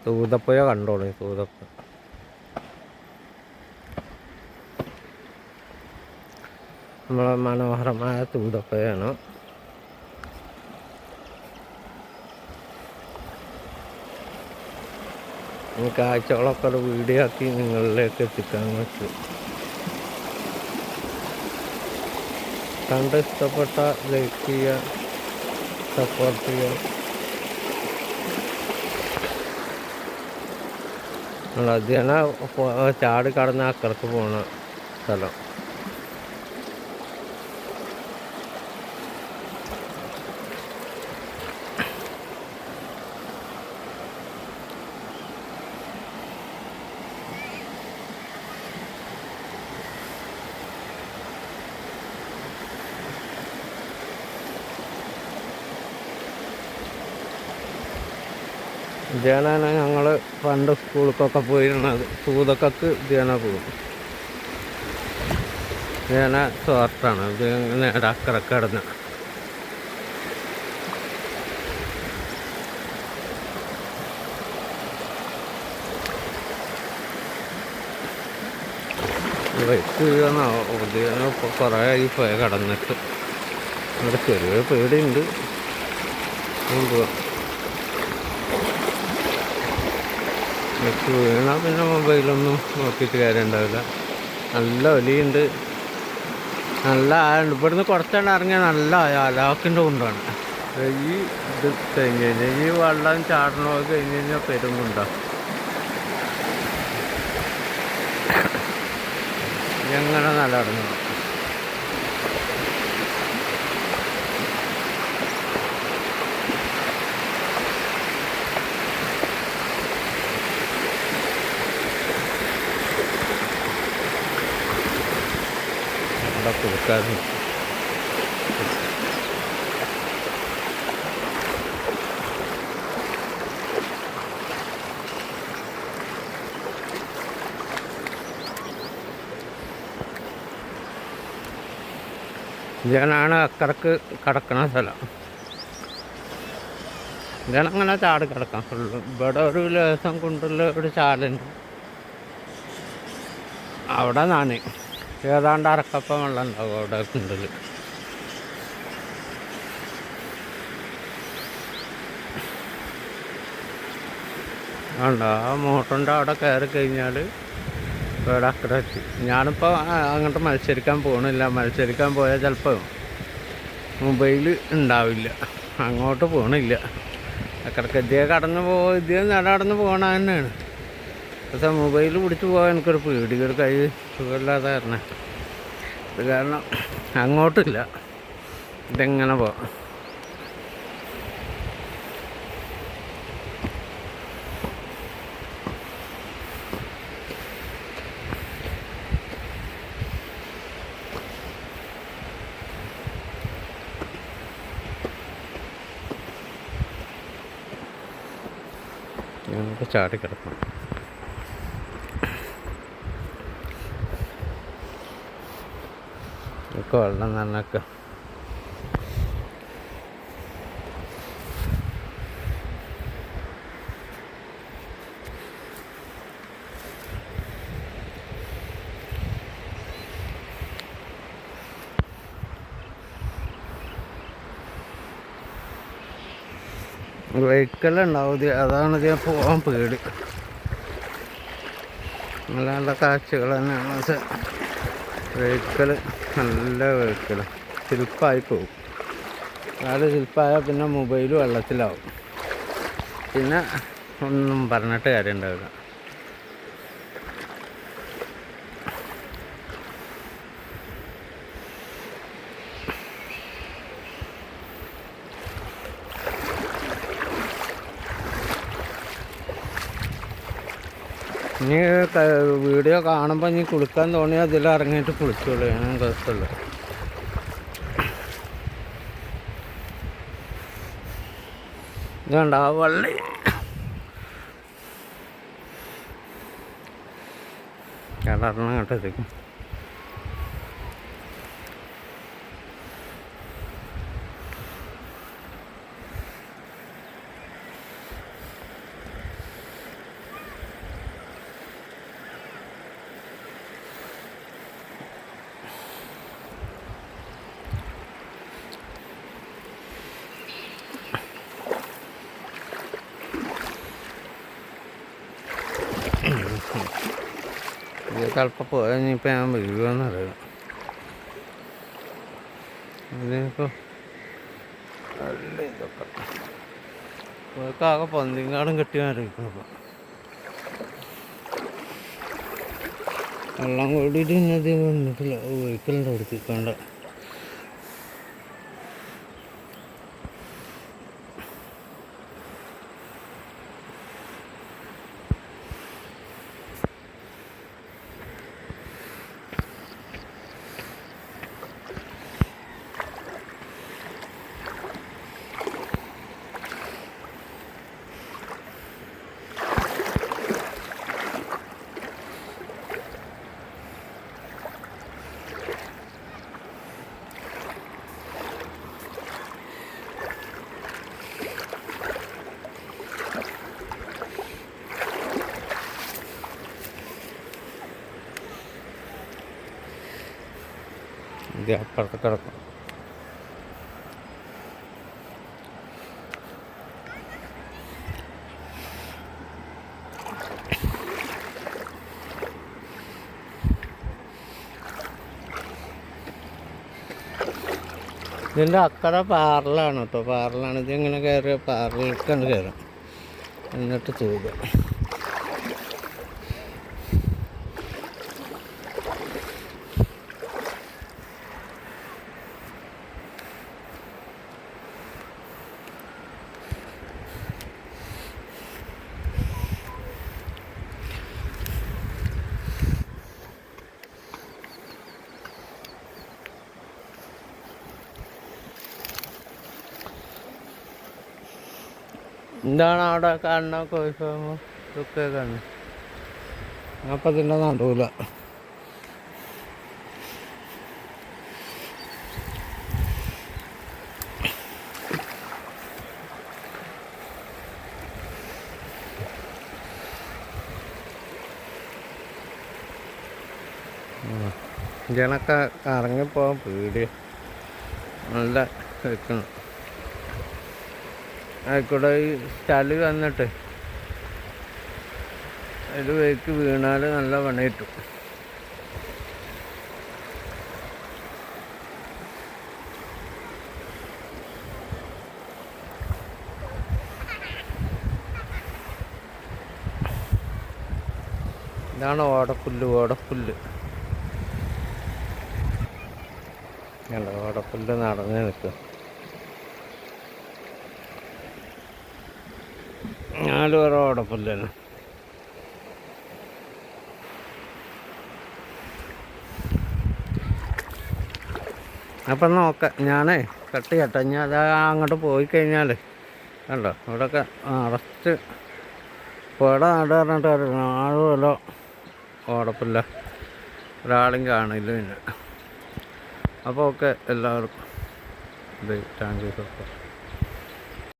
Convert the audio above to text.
തൂതപ്പുഴ കണ്ടോളൂ. തൂതപ്പുഴ നമ്മളെ മനോഹരമായ തൂതപ്പുഴയാണ്. ഈ കാഴ്ചകളൊക്കെ ഒരു വീഡിയോ ആക്കി നിങ്ങളിലേക്ക് എത്തിക്കാൻ പറ്റും. കണ്ട് ഇഷ്ടപ്പെട്ട ലൈക്ക് ചെയ്യുക, സപ്പോർട്ട് ചെയ്യുക. അതിനാ ചാടി കടന്ന് അക്കരക്ക് പോണ സ്ഥലം. ഇതാണ് ഞങ്ങൾ പണ്ട് സ്കൂളിലേക്കൊക്കെ പോയിരുന്നത്. തൂതക്കൊക്കെ ഇതാണ് പോകും. ഇതാണ് ഷോർട്ടാണ്. ഇത് നേരെ അക്കരക്ക് കിടന്ന് ബൈക്ക് ഇപ്പോൾ കുറേ ആയി പോയ കടന്നിട്ട്. അവിടെ ചെറിയ പേടിയുണ്ട്. പോവാം. ബൈക്ക് വീണാൽ പിന്നെ മൊബൈലൊന്നും നോക്കിയിട്ട് കാര്യം ഉണ്ടാവില്ല. നല്ല വലിയുണ്ട്, നല്ല ആളുണ്ട്. ഇവിടുന്ന് കുറച്ചാണ് ഇറങ്ങിയാൽ നല്ല അലാക്കിൻ്റെ കൊണ്ടാണ്. ഈ ഇത് കഴിഞ്ഞ് കഴിഞ്ഞാൽ ഈ വെള്ളം ചാടണമൊക്കെ കഴിഞ്ഞ് കഴിഞ്ഞാൽ പെരും കൊണ്ടാണ്. എങ്ങനെ നല്ല ഇറങ്ങണം. കൊടുക്കാറുണ്ട്. ഇതാണ് അക്കരക്ക് കിടക്കുന്ന സ്ഥലം. ഇതാണ് അങ്ങനെ ചാടി കിടക്കാം ഫുള്ള്. ഇവിടെ ഒരു ലേസം കൊണ്ടുള്ള ഒരു ചാലുണ്ട്. അവിടെ നാണ് ഏതാണ്ട് അരക്കപ്പം വെള്ളം ഉണ്ടാവും അവിടെ കുണ്ടിൽ. വേണ്ട ആ മോട്ടറിൻ്റെ അവിടെ കയറി കഴിഞ്ഞാൽ ഇവിടെ അക്കരെ എത്തി. ഞാനിപ്പോൾ അങ്ങോട്ട് മത്സരിക്കാൻ പോകണില്ല. മത്സരിക്കാൻ പോയാൽ ചിലപ്പോൾ മൊബൈൽ ഉണ്ടാവില്ല. അങ്ങോട്ട് പോകണില്ല. അക്കരക്ക് ഇതേ നടന്ന് പോകണ തന്നെയാണ്. പക്ഷേ മൊബൈൽ പിടിച്ച് പോകാൻ എനിക്കൊരു പേടി, ഒരു കൈ സുഖമില്ലാതെ കാരണം. ഇത് കാരണം അങ്ങോട്ടില്ല. ഇതെങ്ങനെ പോവാം. ഞങ്ങൾക്ക് ചാടിക്കിടക്കണം. ഒക്കെ വെള്ളം നന്നൊക്കെ വെഹിക്കലുണ്ടാവും. അതാണ് ഇതിന് പോകാൻ പേടി. നല്ല നല്ല കാഴ്ചകൾ തന്നെയാണ്. പക്ഷേ വെഹിക്കൽ നല്ല വെഹിക്കൽ ശില്പമായി പോകും. അയാൾ ശില്പമായാൽ പിന്നെ മൊബൈൽ വെള്ളത്തിലാവും. പിന്നെ ഒന്നും പറഞ്ഞിട്ട് കാര്യം ഉണ്ടാവില്ല. ഇനി വീഡിയോ കാണുമ്പോൾ ഇനി കുളിക്കാൻ തോന്നിയാൽ അതിൽ ഇറങ്ങിയിട്ട് കുളിച്ചോളൂ. ഞാൻ കുഴപ്പമില്ല. ഇതുണ്ട ആ വള്ളി കിടറിന് കേട്ടേക്കും. ഇത് ചിലപ്പോൾ പോയാൽ ഇനിയിപ്പോൾ ഞാൻ വീഴുമെന്നറിയാം. ഇതിനിപ്പോൾ നല്ല ഇതൊക്കെ പോയക്കാകെ പന്തിങ്ങാടും കെട്ടിയായിരിക്കണം. ഇപ്പോൾ വെള്ളം കൂടിയിട്ട് ഇന്നത് വന്നിട്ടില്ല. ഒഴിക്കലുണ്ട് അവിടേക്ക് കണ്ട. ഇത് അപ്പുറത്ത് കിടക്കും. ഇതിൻ്റെ അക്കരെ പാറലാണ് കേട്ടോ. പാറലാണ്. ഇതിങ്ങനെ കയറിയ പാറയിലേക്കാണ് കയറും. എന്നിട്ട് ചെയ്ത് എന്താണ് അവിടെ കാണുന്ന കോഴി ഫാം ഒക്കെ കാണുന്നത്. അപ്പം ഇതിൻ്റെ നടൂല. ഇതിനൊക്കെ ഇറങ്ങിപ്പോകാൻ പേടി. നല്ല വെക്കണം. ആയിക്കോട്ടെ. ഈ ചളി വന്നിട്ട് ഒരു വേക്ക് വീണാൽ നല്ല പണി കിട്ടും. ഇതാണ് ഓടപ്പുല്ല്. ഓടപ്പുല്ല് ഓടപ്പുല്ല് നടന്ന് നിൽക്കുക. 4 പേർ ഓടപ്പുല്ലാണ്. അപ്പം നോക്കാം. ഞാനേ കട്ട് ചെയ്യട്ടെ. ഞാൻ അത് അങ്ങോട്ട് പോയി കഴിഞ്ഞാൽ കണ്ടോ ഇവിടെയൊക്കെ അറസ്റ്റ് പുഴ നട പറഞ്ഞിട്ട് 4 കിലോ ഓടപ്പുല്ല. ഒരാളും കാണില്ല പിന്നെ. അപ്പോൾ ഓക്കെ എല്ലാവർക്കും. Thank you.